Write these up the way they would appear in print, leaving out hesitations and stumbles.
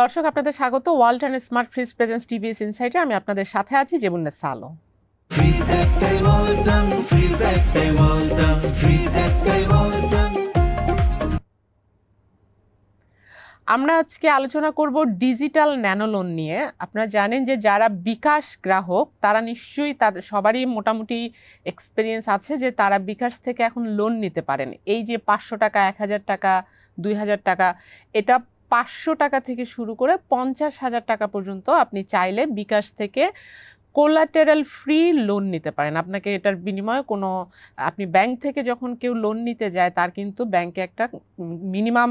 দর্শক আপনাদের স্বাগত ওয়ালটন স্মার্ট ফ্রিজ প্রেজেন্স টিভিএস ইনসাইটে। আমি আপনাদের সাথে আছি জেবুন্নেসা আলো। আমরা আজকে আলোচনা করব ডিজিটাল ন্যানো লোন নিয়ে। আপনারা জানেন যে যারা বিকাশ গ্রাহক তারা নিশ্চয়ই তাদের সবারই মোটামুটি এক্সপিরিয়েন্স আছে যে তারা বিকাশ থেকে এখন লোন নিতে পারেন। এই যে 500 টাকা, 1000 টাকা, 2000 টাকা, এটা 500 টাকা থেকে শুরু করে 50,000 টাকা পর্যন্ত আপনি চাইলে বিকাশ থেকে কোলাটেরাল ফ্রি লোন নিতে পারেন। আপনাকে এটার বিনিময়ে কোনো, আপনি ব্যাংক থেকে যখন কেউ লোন নিতে যায় তার কিন্তু ব্যাংকে একটা মিনিমাম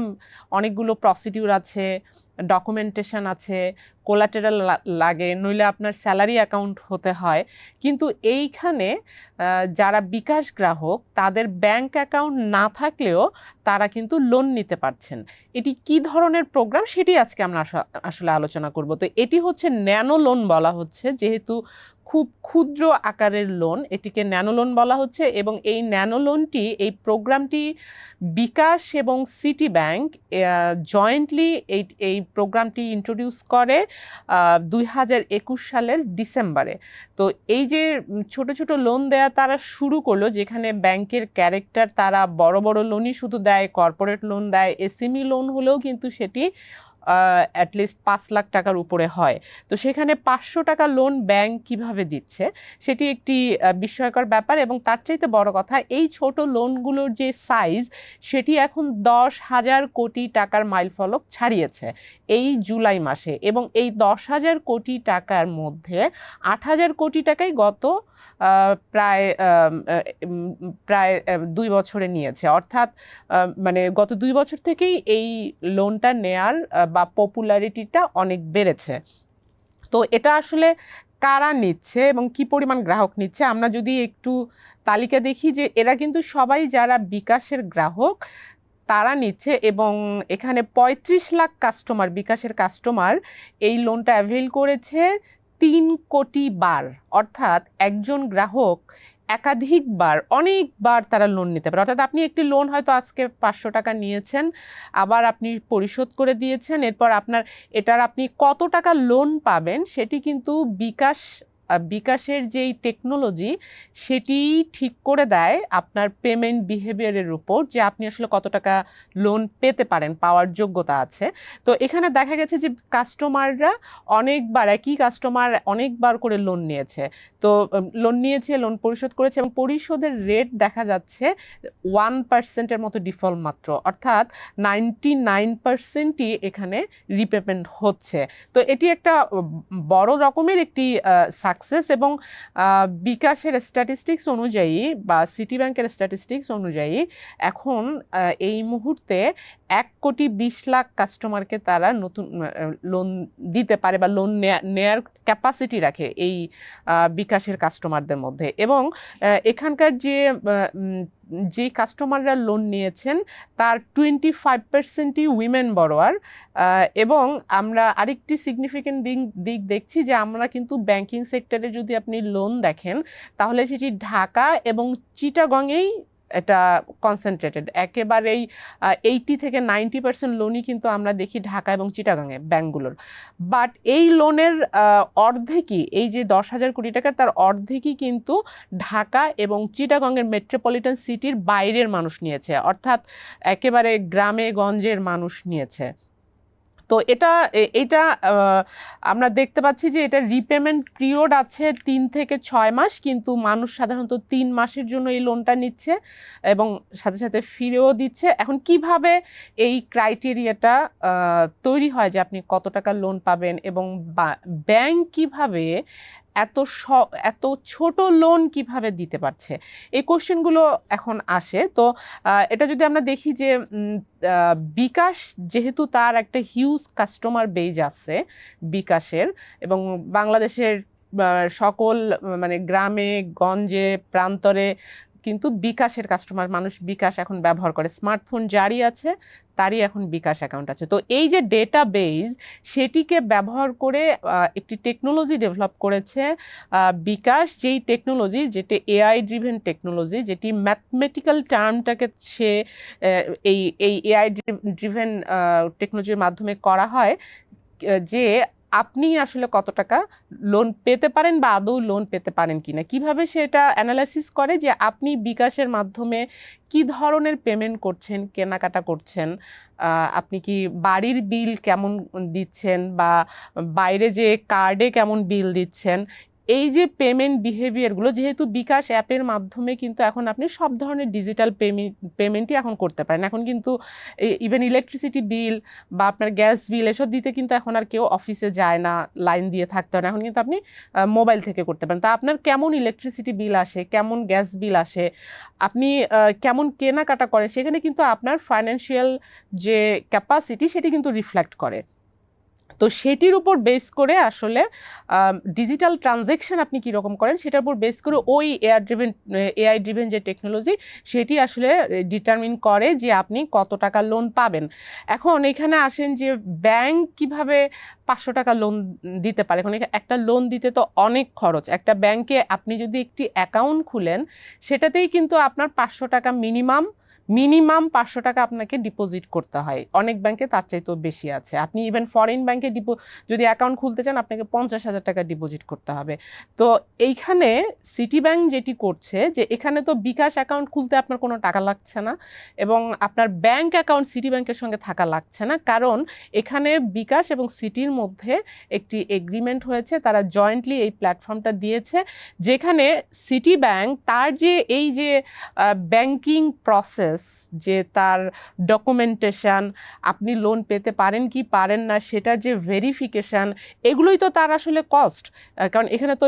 অনেকগুলো প্রসিডিউর আছে, ডকুমেন্টেশন আছে, কোলাটেরাল লাগে, নইলে আপনার স্যালারি অ্যাকাউন্ট হতে হয়। কিন্তু এইখানে যারা বিকাশ গ্রাহক তাদের ব্যাংক অ্যাকাউন্ট না থাকলেও তারা কিন্তু লোন নিতে পারছেন। এটি কি ধরনের প্রোগ্রাম সেটি আজকে আমরা আসলে আলোচনা করব। তো এটি হচ্ছে ন্যানো লোন বলা হচ্ছে, যেহেতু খুব ক্ষুদ্র আকারের লোন, এটিকে ন্যানো লোন বলা হচ্ছে। এবং এই ন্যানো লোনটি, এই প্রোগ্রামটি বিকাশ এবং সিটি ব্যাংক জয়েন্টলি এই প্রোগ্রামটি ইন্ট্রোডিউস করে 2021 সালের ডিসেম্বরে। তো এই যে ছোট ছোট লোন দেয়া তারা শুরু করলো, যেখানে ব্যাংকের ক্যারেক্টার তারা বড় বড় লোনই শুধু দেয়, কর্পোরেট লোন দেয়, এসএমই লোন হলেও কিন্তু সেটি অ্যাটলিস্ট 5 লাখ টাকার উপরে হয়। তো সেখানে 500 টাকা লোন ব্যাংক কিভাবে দিচ্ছে সেটি একটি বিস্ময়কর ব্যাপার। এবং তার চাইতে বড় কথা, এই ছোট লোনগুলোর যে সাইজ সেটি এখন 10,000 কোটি টাকার মাইলফলক ছাড়িয়েছে এই জুলাই মাসে। এবং এই 10,000 কোটি টাকার মধ্যে 8,000 কোটি টাকাই গত প্রায় 2 বছরে নিয়েছে। অর্থাৎ মানে গত 2 বছর থেকেই এই লোনটা নেয়ার বা পপুলারিটিটা অনেক বেড়েছে। তো এটা আসলে কারা নিচ্ছে এবং কি পরিমাণ গ্রাহক নিচ্ছে, আমরা যদি একটু তালিকা দেখি, যে এরা কিন্তু সবাই যারা বিকাশের গ্রাহক তারা নিচ্ছে। এবং এখানে 35 লাখ কাস্টমার, বিকাশের কাস্টমার এই লোনটা অ্যাভেল করেছে 3 কোটি বার। অর্থাৎ একজন গ্রাহক একাধিকবার, অনেকবার তারা লোন নিতে পারে। অর্থাৎ আপনি একটি লোন হয়তো আজকে 500 টাকা নিয়েছেন, আবার আপনি পরিশোধ করে দিয়েছেন, এরপর এটার আপনি কত টাকা লোন পাবেন সেটি কিন্তু বিকাশের যেই টেকনোলজি সেটি ঠিক করে দেয় আপনার পেমেন্ট বিহেভিয়ারের উপর, যে আপনি আসলে কত টাকা লোন পেতে পারেন, পাওয়ার যোগ্যতা আছে। তো এখানে দেখা গেছে যে কাস্টমাররা অনেকবার, একই কাস্টমার অনেকবার করে লোন নিয়েছে। তো লোন নিয়েছে, লোন পরিশোধ করেছে, এবং পরিশোধের রেট দেখা যাচ্ছে 1%-এর মতো ডিফল্ট মাত্র। অর্থাৎ 99%ই এখানে রিপেমেন্ট হচ্ছে। তো এটি একটা বড় রকমের একটি সাকসেস। এবং বিকাশের স্ট্যাটিস্টিক্স অনুযায়ী বা সিটি ব্যাংকের স্ট্যাটিস্টিক্স অনুযায়ী এখন এই মুহূর্তে 1,20,00,000 কাস্টমারকে তারা নতুন লোন দিতে পারে বা লোন নেয়ার ক্যাপাসিটি রাখে এই বিকাশের কাস্টমারদের মধ্যে। এবং এখানকার যে কাস্টমাররা লোন নিয়েছেন তার 25%ই উইমেন বড়োয়ার। এবং আমরা আরেকটি সিগনিফিকেন্ট দিক দেখছি, যে আমরা কিন্তু ব্যাংকিং সেক্টরে যদি আপনি লোন দেখেন তাহলে সেটি ঢাকা এবং চিটাগংয়েই এটা কনসেন্ট্রেটেড। একেবারেই 80-90% লোনই কিন্তু আমরা দেখি ঢাকা এবং চিটাগাংয়ে ব্যাংকগুলোর। বাট এই লোনের অর্ধেকই, এই যে 10,000 কোটি টাকার, তার অর্ধেকই কিন্তু ঢাকা এবং চিটাগংয়ের মেট্রোপলিটন সিটির বাইরের মানুষ নিয়েছে, অর্থাৎ একেবারে গ্রামে গঞ্জের মানুষ নিয়েছে। তো এটা আমরা দেখতে পাচ্ছি যে এটা রিপেমেন্ট পিরিয়ড আছে 3 থেকে 6 মাস, কিন্তু মানুষ সাধারণত 3 মাসের জন্য এই লোনটা নিচ্ছে এবং সাথে সাথে ফিরেও দিচ্ছে। এখন কিভাবে এই ক্রাইটেরিয়াটা তৈরি হয় যে আপনি কত টাকা লোন পাবেন, এবং ব্যাংক কিভাবে এত ছোট লোন কিভাবে দিতে পারছে, এই কোশ্চেনগুলো এখন আসে। তো এটা যদি আমরা দেখি যে বিকাশ যেহেতু তার একটা হিউজ কাস্টমার বেজ আছে বিকাশের, এবং বাংলাদেশের সকল মানে গ্রামে গঞ্জে প্রান্তরে কিন্তু বিকাশের কাস্টমার, মানুষ বিকাশ এখন ব্যবহার করে, স্মার্টফোন যারই আছে তারই এখন বিকাশ অ্যাকাউন্ট আছে। তো এই যে ডেটা বেজ সেটিকে ব্যবহার করে একটি টেকনোলজি ডেভেলপ করেছে বিকাশ, যেই টেকনোলজি, যেটি এআই ড্রিভেন টেকনোলজি, যেটি ম্যাথমেটিক্যাল টার্মটাকে সে এই এআই ড্রিভেন টেকনোলজির মাধ্যমে করা হয়। যে আপনি আসলে কত টাকা লোন পেতে পারেন বা আদৌ লোন পেতে পারেন কিনা। কিভাবে সেটা অ্যানালাইসিস করে যে আপনি বিকাশের মাধ্যমে কি ধরনের পেমেন্ট করছেন, কেনাকাটা করছেন, আপনি কি বাড়ির বিল কেমন দিচ্ছেন বা বাইরে যে কার্ডে কেমন বিল দিচ্ছেন। এই যে পেমেন্ট বিহেভিয়ারগুলো, যেহেতু বিকাশ অ্যাপের মাধ্যমে কিন্তু এখন আপনি সব ধরনের ডিজিটাল পেমেন্টই এখন করতে পারেন। এখন কিন্তু ইভেন ইলেকট্রিসিটি বিল বা আপনার গ্যাস বিল এসব দিতে কিন্তু এখন আর কেউ অফিসে যায় না, লাইন দিয়ে থাকতে হয় না। এখন কিন্তু আপনি মোবাইল থেকে করতে পারেন। তা আপনার কেমন ইলেকট্রিসিটি বিল আসে, কেমন গ্যাস বিল আসে, আপনি কেমন কেনাকাটা করেন, সেখানে কিন্তু আপনার ফাইন্যান্সিয়াল যে ক্যাপাসিটি সেটি কিন্তু রিফ্লেক্ট করে। তো সেটির উপর বেস করে আসলে ডিজিটাল ট্রানজ্যাকশন আপনি কীরকম করেন সেটার উপর বেস করে ওই এআই ড্রিভেন যে টেকনোলজি সেটি আসলে ডিটারমিন করে যে আপনি কত টাকা লোন পাবেন। এখন এখানে আসেন যে ব্যাংক কিভাবে 500 টাকা লোন দিতে পারে। এখন একটা লোন দিতে তো অনেক খরচ। একটা ব্যাংকে আপনি যদি একটি অ্যাকাউন্ট খুলেন সেটাতেই কিন্তু আপনার 500 টাকা মিনিমাম 500 টাকা আপনাকে ডিপোজিট করতে হয়। অনেক ব্যাংকে তার চাইতেও বেশি আছে। আপনি ইভেন ফরেন ব্যাংকে যদি অ্যাকাউন্ট খুলতে চান আপনাকে 50,000 টাকা ডিপোজিট করতে হবে। তো এইখানে সিটি ব্যাংক যেটি করছে যে এখানে তো বিকাশ অ্যাকাউন্ট খুলতে আপনার কোনো টাকা লাগছে না এবং আপনার ব্যাংক অ্যাকাউন্ট সিটি ব্যাংকের সঙ্গে থাকা লাগছে না, কারণ এখানে বিকাশ এবং সিটির মধ্যে একটি এগ্রিমেন্ট হয়েছে। তারা জয়েন্টলি এই প্ল্যাটফর্মটা দিয়েছে যেখানে সিটি ব্যাংক তার যে এই যে ব্যাংকিং প্রসেস, যে তার ডকুমেন্টেশন, আপনি লোন পেতে পারেন কি পারেন না সেটার যে ভেরিফিকেশান, এগুলোই তো তার আসলে কস্ট। কারণ এখানে তো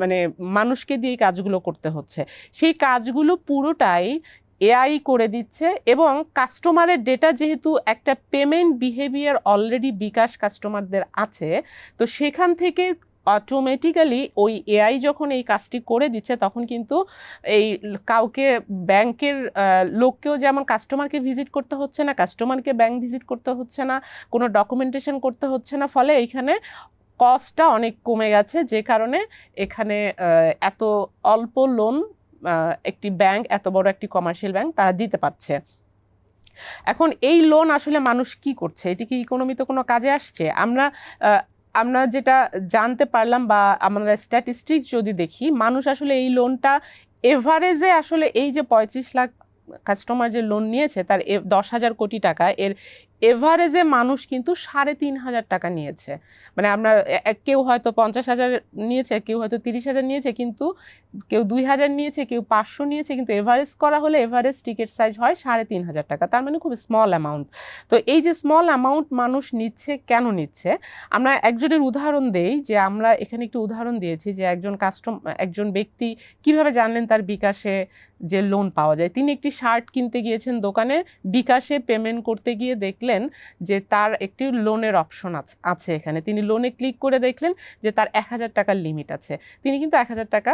মানে মানুষকে দিয়ে কাজগুলো করতে হচ্ছে। সেই কাজগুলো পুরোটাই এআই করে দিচ্ছে এবং কাস্টমারের ডেটা, যেহেতু একটা পেমেন্ট বিহেভিয়ার অলরেডি বিকাশ কাস্টমারদের আছে, তো সেখান থেকে অটোমেটিক্যালি ওই এআই যখন এই কাজটি করে দিচ্ছে তখন কিন্তু এই কাউকে ব্যাংকের লোককেও যেমন কাস্টমারকে ভিজিট করতে হচ্ছে না, কাস্টমারকে ব্যাংক ভিজিট করতে হচ্ছে না, কোনো ডকুমেন্টেশন করতে হচ্ছে না, ফলে এইখানে কস্টটা অনেক কমে গেছে, যে কারণে এখানে এত অল্প লোন একটি ব্যাংক, এত বড় একটি কমার্শিয়াল ব্যাংক তারা দিতে পারছে। এখন এই লোন আসলে মানুষ কি করছে, এটি কি ইকোনমিতে কোনো কাজে আসছে? আমরা যেটা জানতে পারলাম বা আমরা স্ট্যাটিস্টিক্স যদি দেখি, মানুষ আসলে এই লোনটা এভারেজে আসলে এই যে 35 লাখ কাস্টমার যে লোন নিয়েছে তার 10,000 কোটি টাকা, এর এভারেজে মানুষ কিন্তু 3,500 টাকা নিয়েছে। মানে আমরা কেউ হয়তো 50,000 নিয়েছে, কেউ হয়তো 30,000 নিয়েছে, কিন্তু কেউ 2,000 নিয়েছে, কেউ 500 নিয়েছে, কিন্তু এভারেজ করা হলে এভারেজ টিকিট সাইজ হয় 3,500 টাকা। তার মানে খুব স্মল অ্যামাউন্ট। তো এই যে স্মল অ্যামাউন্ট মানুষ নিচ্ছে, কেন নিচ্ছে? আমরা একজনের উদাহরণ দেই, যে আমরা এখানে একটি উদাহরণ দিয়েছি যে একজন ব্যক্তি কিভাবে জানলেন তার বিকাশে যে লোন পাওয়া যায়। তিনি একটি শার্ট কিনতে গিয়েছেন দোকানে, বিকাশে পেমেন্ট করতে গিয়ে দেখলেন যে তার একটি লোনের অপশন আছে এখানে। তিনি লোনে ক্লিক করে দেখলেন যে তার 1,000 টাকার লিমিট আছে। তিনি কিন্তু 1,000 টাকা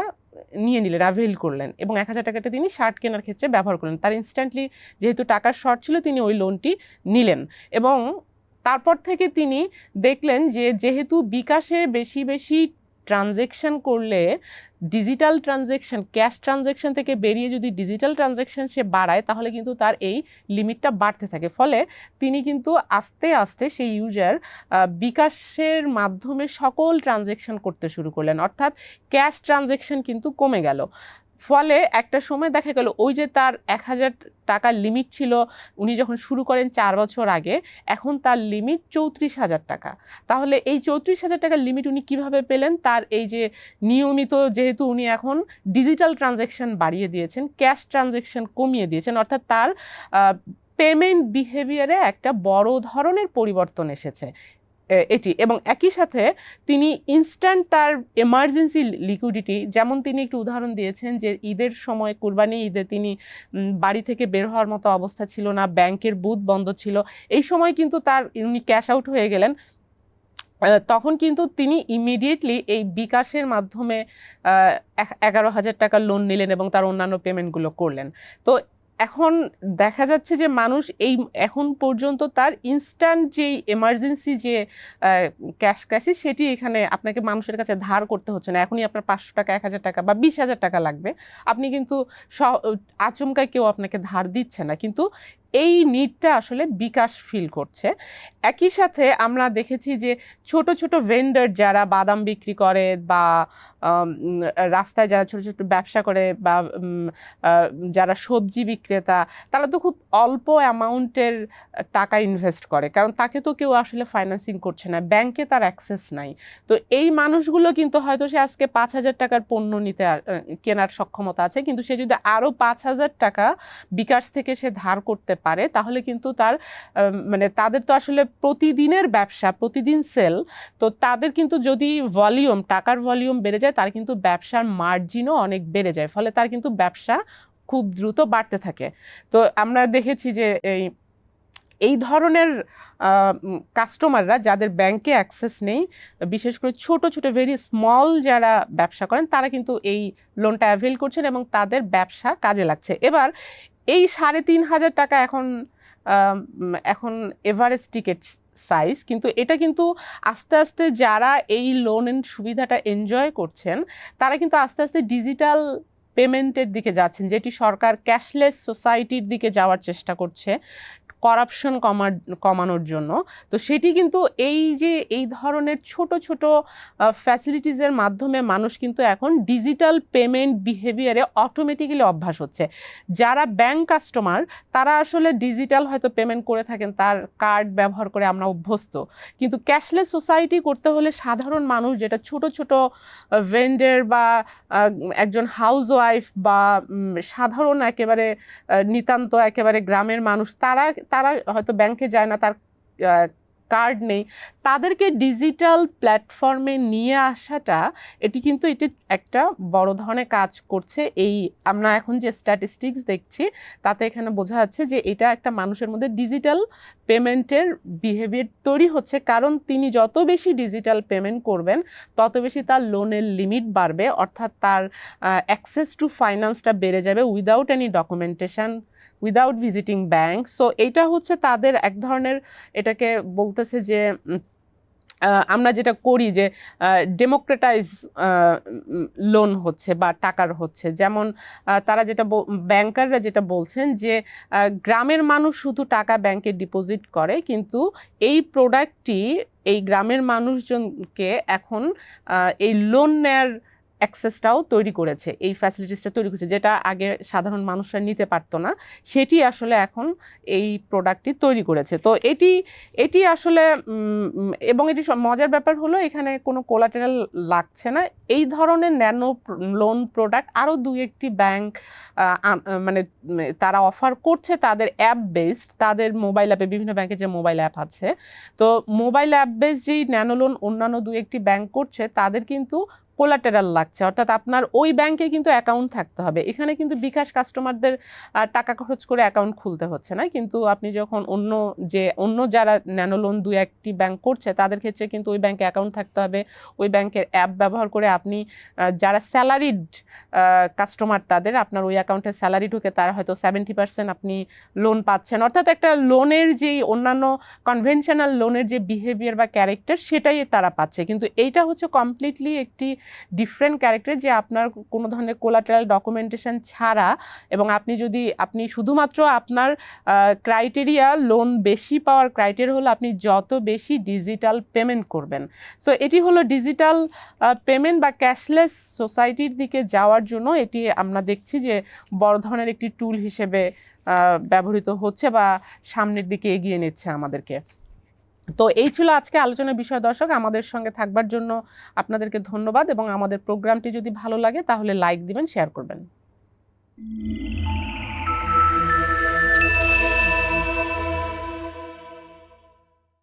নিয়ে নিলেন, অ্যাভেল করলেন এবং 1,000 টাকাটা তিনি শার্ট কেনার ক্ষেত্রে ব্যবহার করলেন। তার ইনস্ট্যান্টলি যেহেতু টাকার শর্ট ছিল, তিনি ওই লোনটি নিলেন এবং তারপর থেকে তিনি দেখলেন যে যেহেতু বিকাশে বেশি ট্রানজেকশন করলে ডিজিটাল ট্রানজেকশন, ক্যাশ ট্রানজেকশন থেকে বেরিয়ে যদি ডিজিটাল ট্রানজেকশন সে বাড়ায় তাহলে কিন্তু তার এই লিমিটটা বাড়তে থাকে। ফলে তিনি কিন্তু আস্তে আস্তে সেই ইউজার বিকাশের মাধ্যমে সকল ট্রানজেকশন করতে শুরু করলেন, অর্থাৎ ক্যাশ ট্রানজেকশন কিন্তু কমে গেল। ফলে একটা সময় দেখা গেল ওই যে তার 1,000 টাকার লিমিট ছিল উনি যখন শুরু করেন 4 বছর আগে, এখন তার লিমিট 34,000 টাকা। তাহলে এই 34,000 টাকার লিমিট উনি কিভাবে পেলেন? তার এই যে নিয়মিত, যেহেতু উনি এখন ডিজিটাল ট্রানজ্যাকশন বাড়িয়ে দিয়েছেন, ক্যাশ ট্রানজ্যাকশন কমিয়ে দিয়েছেন, অর্থাৎ তার পেমেন্ট বিহেভিয়ারে একটা বড় ধরনের পরিবর্তন এসেছে এটি। এবং একই সাথে তিনি ইনস্ট্যান্ট তার এমার্জেন্সি লিকুইডিটি, যেমন তিনি একটু উদাহরণ দিয়েছেন যে ঈদের সময়, কুরবানি ঈদে তিনি বাড়ি থেকে বের হওয়ার মতো অবস্থা ছিল না, ব্যাংকের বুথ বন্ধ ছিল, এই সময় কিন্তু উনি ক্যাশ আউট হয়ে গেলেন। তখন কিন্তু তিনি ইমিডিয়েটলি এই বিকাশের মাধ্যমে 11,000 টাকা লোন নিলেন এবং তার অন্যান্য পেমেন্টগুলো করলেন। তো এখন দেখা যাচ্ছে যে মানুষ এখন পর্যন্ত তার ইনস্ট্যান্ট যেই এমার্জেন্সি যে ক্যাশ ক্রাইসিস সেটি এখানে আপনাকে মানুষের কাছে ধার করতে হচ্ছে না। এখনই আপনার 500 টাকা, 1000 টাকা বা 20,000 টাকা লাগবে, আপনি কিন্তু আচমকায় কেউ আপনাকে ধার দিচ্ছে না, কিন্তু এই নিডটা আসলে বিকাশ ফিল করছে। একই সাথে আমরা দেখেছি যে ছোট ছোট ভেন্ডার যারা বাদাম বিক্রি করে বা রাস্তায় যারা ছোট ছোট ব্যবসা করে বা যারা সবজি বিক্রেতা, তারা তো খুব অল্প অ্যামাউন্টের টাকা ইনভেস্ট করে, কারণ তাকে তো কেউ আসলে ফাইন্যান্সিং করছে না, ব্যাংকে তার অ্যাক্সেস নাই। তো এই মানুষগুলো কিন্তু হয়তো সে আজকে 5,000 টাকার পণ্য কেনার সক্ষমতা আছে, কিন্তু সে যদি আরও 5,000 টাকা বিকাশ থেকে সে ধার করতে পারে, তাহলে কিন্তু তার মানে তাদের তো আসলে প্রতিদিনের ব্যবসা, প্রতিদিন সেল, তো তাদের কিন্তু যদি টাকার ভলিউম বেড়ে যায়, তার কিন্তু ব্যবসার মার্জিনও অনেক বেড়ে যায়, ফলে তার কিন্তু ব্যবসা খুব দ্রুত বাড়তে থাকে। তো আমরা দেখেছি যে এই ধরনের কাস্টমাররা যাদের ব্যাংকে অ্যাক্সেস নেই, বিশেষ করে ছোট ছোট ভেরি স্মল যারা ব্যবসা করেন, তারা কিন্তু এই লোনটা অ্যাভেল করছেন এবং তাদের ব্যবসা কাজে লাগছে। এবার এই 3,500 টাকা এখন এভারেজ টিকেট সাইজ, কিন্তু এটা কিন্তু আস্তে আস্তে যারা এই লোনের সুবিধাটা এনজয় করছেন, তারা কিন্তু আস্তে আস্তে ডিজিটাল পেমেন্টের দিকে যাচ্ছেন, যেটি সরকার ক্যাশলেস সোসাইটির দিকে যাওয়ার চেষ্টা করছে করাপশন কমানোর জন্য। তো সেটি কিন্তু এই ধরনের ছোট ছোট ফ্যাসিলিটিসের মাধ্যমে মানুষ কিন্তু এখন ডিজিটাল পেমেন্ট বিহেভিয়ারে অটোমেটিক্যালি অভ্যাস হচ্ছে। যারা ব্যাংক কাস্টমার, তারা আসলে ডিজিটাল হয়তো পেমেন্ট করে থাকেন, তার কার্ড ব্যবহার করে আমরা অভ্যস্ত, কিন্তু ক্যাশলেস সোসাইটি করতে হলে সাধারণ মানুষ, যেটা ছোট ছোট ভেন্ডার বা একজন হাউস ওয়াইফ বা সাধারণ একেবারে নিতান্ত একেবারে গ্রামের মানুষ, তারা হয়তো ব্যাংকে যায় না, তার কার্ড নেই, তাদেরকে ডিজিটাল প্ল্যাটফর্মে নিয়ে আসাটা এটি একটা বড় ধরনের কাজ করছে। আমরা এখন যে স্ট্যাটিস্টিক্স দেখছি তাতে এখানে বোঝা যাচ্ছে যে এটা একটা মানুষের মধ্যে ডিজিটাল পেমেন্টের বিহেভিয়ার তৈরি হচ্ছে, কারণ তিনি যত বেশি ডিজিটাল পেমেন্ট করবেন তত বেশি তার লোনের লিমিট বাড়বে, অর্থাৎ তার অ্যাক্সেস টু ফাইন্যান্সটা বেড়ে যাবে without any documentation, without visiting bank. So এটা হচ্ছে তাদের এক ধরনের, এটাকে বলতেছে যে আমরা যেটা করি যে ডেমোক্রেটাইজ লোন হচ্ছে বা টাকার হচ্ছে, যেমন তারা ব্যাংকাররা যেটা বলছেন যে গ্রামের মানুষ শুধু টাকা ব্যাংকে ডিপোজিট করে, কিন্তু এই প্রোডাক্টটি এই গ্রামের মানুষজনকে এখন এই লোন নেয়ার অ্যাক্সেসটাও তৈরি করেছে, এই ফ্যাসিলিটিসটা তৈরি করেছে, যেটা আগে সাধারণ মানুষরা নিতে পারতো না, সেটি আসলে এখন এই প্রোডাক্টটি তৈরি করেছে। তো এটি আসলে এবং এটি মজার ব্যাপার হলো এখানে কোনো কোলাটেরাল লাগছে না। এই ধরনের ন্যানো লোন প্রোডাক্ট আরও 2-1টি ব্যাংক মানে তারা অফার করছে তাদের অ্যাপ বেসড, তাদের মোবাইল অ্যাপে, বিভিন্ন ব্যাংকের যে মোবাইল অ্যাপ আছে, তো মোবাইল অ্যাপ বেসড যেই ন্যানো লোন অন্যান্য 2-1টি ব্যাংক করছে, তাদের কিন্তু কোলাটেরাল লাগছে, অর্থাৎ আপনার ওই ব্যাংকে কিন্তু অ্যাকাউন্ট থাকতে হবে। এখানে কিন্তু বিকাশ কাস্টমারদের টাকা খরচ করে অ্যাকাউন্ট খুলতে হচ্ছে না, কিন্তু আপনি যখন অন্য যারা ন্যানো লোন 2-1টি ব্যাংক করছে, তাদের ক্ষেত্রে কিন্তু ওই ব্যাংকে অ্যাকাউন্ট থাকতে হবে, ওই ব্যাংকের অ্যাপ ব্যবহার করে আপনি যারা স্যালারিড কাস্টমার, তাদের আপনার ওই অ্যাকাউন্টে স্যালারি ঢুকে তারা হয়তো 70% আপনি লোন পাচ্ছেন, অর্থাৎ একটা লোনের যেই অন্যান্য কনভেনশনাল লোনের যে বিহেভিয়ার বা ক্যারেক্টার, সেটাই তারা পাচ্ছে। কিন্তু এইটা হচ্ছে কমপ্লিটলি একটি ডিফারেন্ট ক্যারেক্টার, যে আপনার কোনো ধরনের কোলাটেরাল ডকুমেন্টেশন ছাড়া, এবং আপনি শুধুমাত্র আপনার ক্রাইটেরিয়া, লোন বেশি পাওয়ার ক্রাইটেরিয়া হলো আপনি যত বেশি ডিজিটাল পেমেন্ট করবেন। সো এটি হলো ডিজিটাল পেমেন্ট বা ক্যাশলেস সোসাইটির দিকে যাওয়ার জন্য এটি আমরা দেখছি যে বড় ধরনের একটি টুল হিসেবে ব্যবহৃত হচ্ছে বা সামনের দিকে এগিয়ে নিচ্ছে আমাদেরকে। তো এই ছিল আজকে আলোচনার বিষয়। দর্শক, আমাদের সঙ্গে থাকবার জন্য আপনাদেরকে ধন্যবাদ, এবং আমাদের প্রোগ্রামটি যদি ভালো লাগে তাহলে লাইক দিবেন, শেয়ার করবেন।